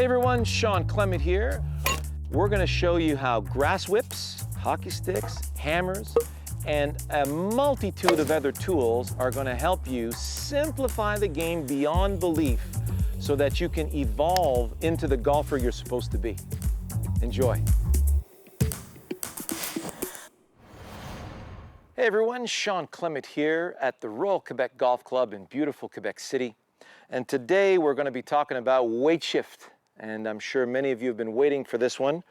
Hey everyone, Shawn Clement here. We're going to show you how grass whips, hockey sticks, hammers, and a multitude of other tools are going to help you simplify the game beyond belief so that you can evolve into the golfer you're supposed to be. Enjoy. Hey everyone, Shawn Clement here at the Royal Quebec Golf Club in beautiful Quebec City. And today we're going to be talking about weight shift. And I'm sure many of you have been waiting for this one.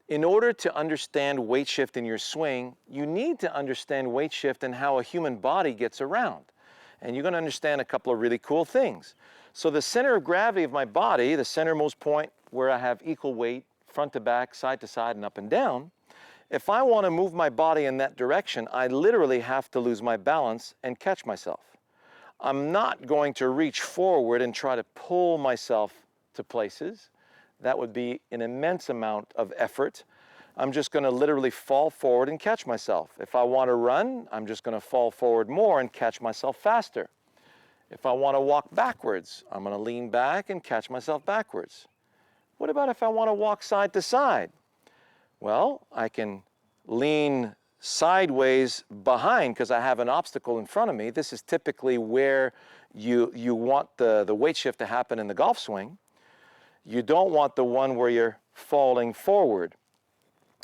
In order to understand weight shift in your swing, you need to understand weight shift and how a human body gets around. And you're going to understand a couple of really cool things. So the center of gravity of my body, the centermost point where I have equal weight, front to back, side to side, and up and down, if I want to move my body in that direction, I literally have to lose my balance and catch myself. I'm not going to reach forward and try to pull myself to places. That would be an immense amount of effort. I'm just going to literally fall forward and catch myself. If I want to run, I'm just going to fall forward more and catch myself faster. If I want to walk backwards, I'm going to lean back and catch myself backwards. What about if I want to walk side to side? Well, I can lean sideways behind because I have an obstacle in front of me. This is typically where you want the weight shift to happen in the golf swing. You don't want the one where you're falling forward.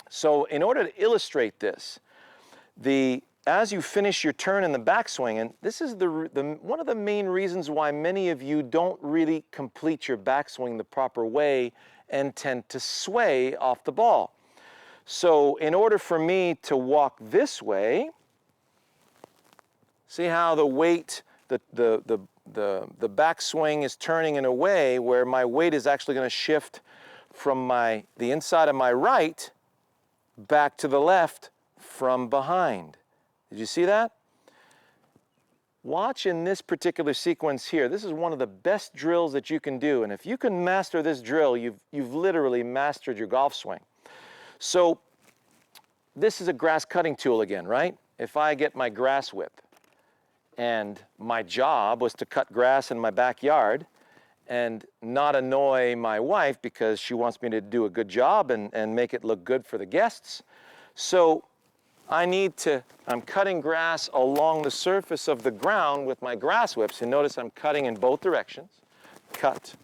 So in order to illustrate this, as you finish your turn in the backswing, and this is one of the main reasons why many of you don't really complete your backswing the proper way and tend to sway off the ball. So in order for me to walk this way, see how the weight, the backswing is turning in a way where my weight is actually going to shift from the inside of my right back to the left from behind. Did you see that? Watch in this particular sequence here. This is one of the best drills that you can do. And if you can master this drill, you've literally mastered your golf swing. So this is a grass cutting tool again, right? If I get my grass whip, and my job was to cut grass in my backyard and not annoy my wife because she wants me to do a good job and make it look good for the guests. So I'm cutting grass along the surface of the ground with my grass whips. And notice I'm cutting in both directions. Cut,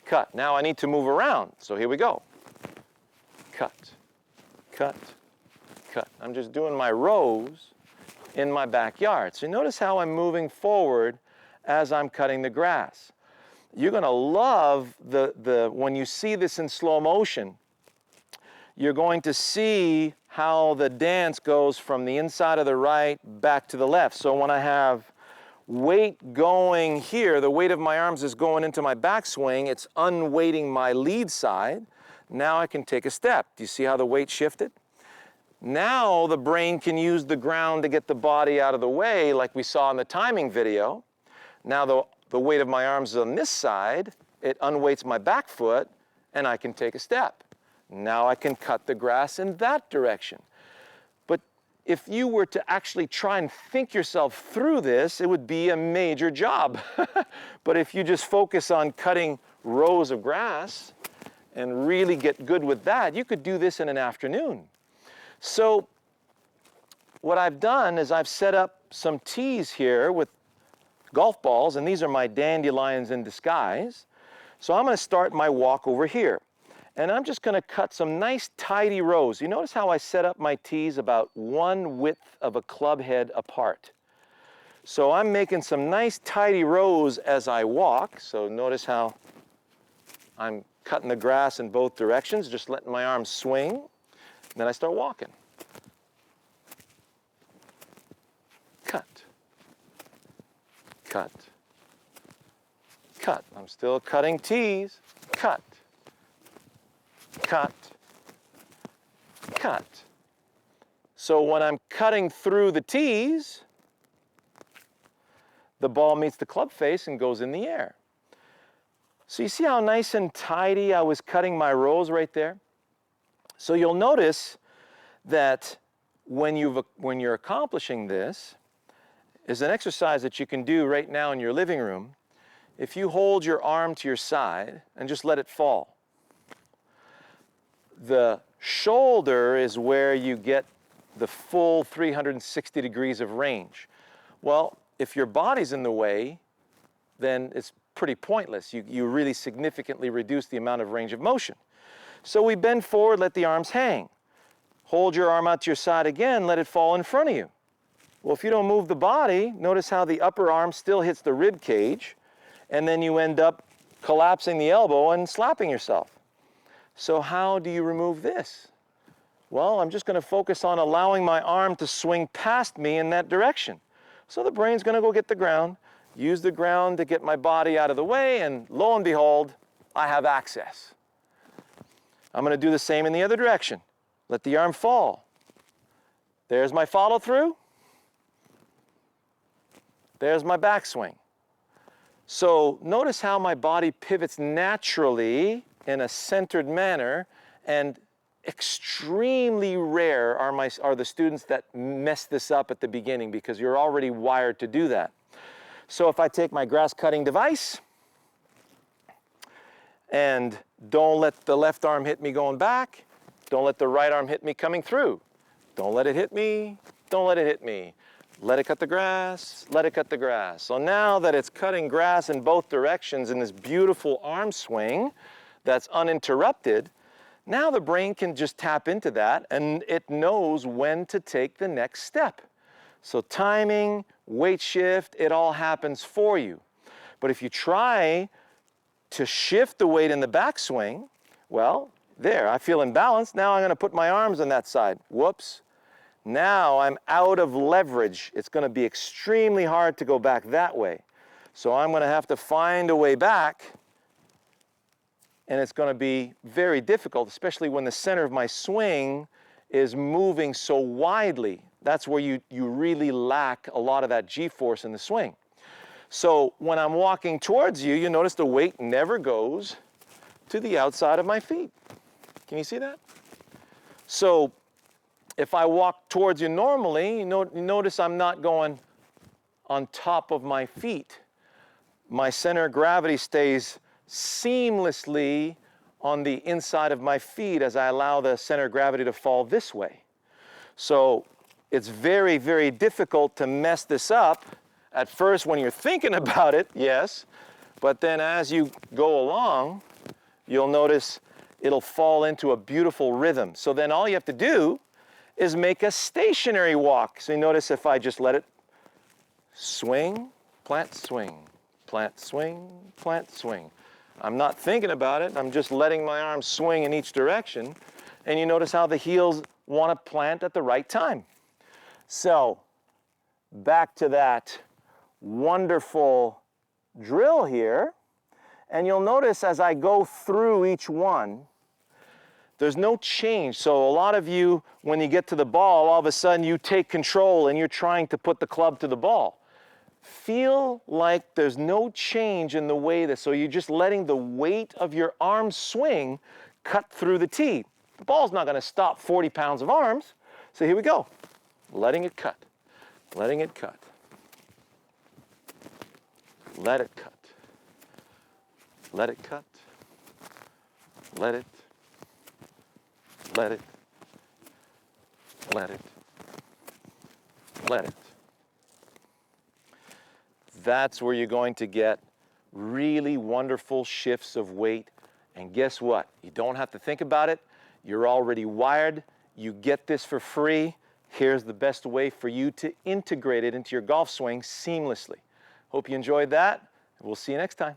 cut. Now I need to move around. So here we go. Cut, cut, cut. I'm just doing my rows in my backyard. So notice how I'm moving forward as I'm cutting the grass. You're going to love when you see this in slow motion, you're going to see how the dance goes from the inside of the right back to the left. So when I have weight going here, the weight of my arms is going into my backswing, it's unweighting my lead side. Now I can take a step. Do you see how the weight shifted? Now the brain can use the ground to get the body out of the way like we saw in the timing video. Now the weight of my arms is on this side, it unweights my back foot, and I can take a step. Now I can cut the grass in that direction. But if you were to actually try and think yourself through this, it would be a major job. But if you just focus on cutting rows of grass and really get good with that, you could do this in an afternoon. So what I've done is I've set up some tees here with golf balls, and these are my dandelions in disguise. So I'm going to start my walk over here. And I'm just going to cut some nice tidy rows. You notice how I set up my tees about one width of a club head apart. So I'm making some nice tidy rows as I walk. So notice how I'm cutting the grass in both directions, just letting my arms swing. Then I start walking. Cut. Cut. Cut. I'm still cutting tees. Cut. Cut. Cut. So when I'm cutting through the tees, the ball meets the club face and goes in the air. So you see how nice and tidy I was cutting my rows right there? So you'll notice that when you're accomplishing this, is an exercise that you can do right now in your living room. if you hold your arm to your side and just let it fall, the shoulder is where you get the full 360 degrees of range. Well, if your body's in the way, then it's pretty pointless. You really significantly reduce the amount of range of motion. So we bend forward, let the arms hang. Hold your arm out to your side again, let it fall in front of you. Well, if you don't move the body, notice how the upper arm still hits the rib cage, and then you end up collapsing the elbow and slapping yourself. So how do you remove this? Well, I'm just going to focus on allowing my arm to swing past me in that direction. So the brain's going to go get the ground, use the ground to get my body out of the way, and lo and behold, I have access. I'm going to do the same in the other direction. Let the arm fall. There's my follow through. There's my backswing. So notice how my body pivots naturally in a centered manner, and extremely rare are the students that mess this up at the beginning, because you're already wired to do that. So if I take my grass cutting device and don't let the left arm hit me going back, don't let the right arm hit me coming through. Don't let it hit me, don't let it hit me. Let it cut the grass, let it cut the grass. So now that it's cutting grass in both directions in this beautiful arm swing that's uninterrupted, now the brain can just tap into that, and it knows when to take the next step. So timing, weight shift, it all happens for you. But if you try to shift the weight in the backswing, well, there, I feel imbalanced. Now I'm going to put my arms on that side. Whoops. Now I'm out of leverage. It's going to be extremely hard to go back that way. So I'm going to have to find a way back, and it's going to be very difficult, especially when the center of my swing is moving so widely. That's where you really lack a lot of that G-force in the swing. So when I'm walking towards you, you notice the weight never goes to the outside of my feet. Can you see that? So if I walk towards you normally, you notice I'm not going on top of my feet. My center of gravity stays seamlessly on the inside of my feet as I allow the center of gravity to fall this way. So it's very, very difficult to mess this up at first when you're thinking about it, yes, but then as you go along, you'll notice it'll fall into a beautiful rhythm. So then all you have to do is make a stationary walk. So you notice if I just let it swing, plant, swing, plant, swing, plant, swing. I'm not thinking about it. I'm just letting my arms swing in each direction. And you notice how the heels want to plant at the right time. So back to that wonderful drill here. And you'll notice as I go through each one, there's no change. So a lot of you, when you get to the ball, all of a sudden you take control and you're trying to put the club to the ball. Feel like there's no change in the way that, so you're just letting the weight of your arm swing cut through the tee. The ball's not going to stop 40 pounds of arms. So here we go. Letting it cut. Letting it cut. Let it cut. Let it cut. Let it. Let it. Let it. Let it. That's where you're going to get really wonderful shifts of weight. And guess what? You don't have to think about it. You're already wired. You get this for free. Here's the best way for you to integrate it into your golf swing seamlessly. Hope you enjoyed that. We'll see you next time.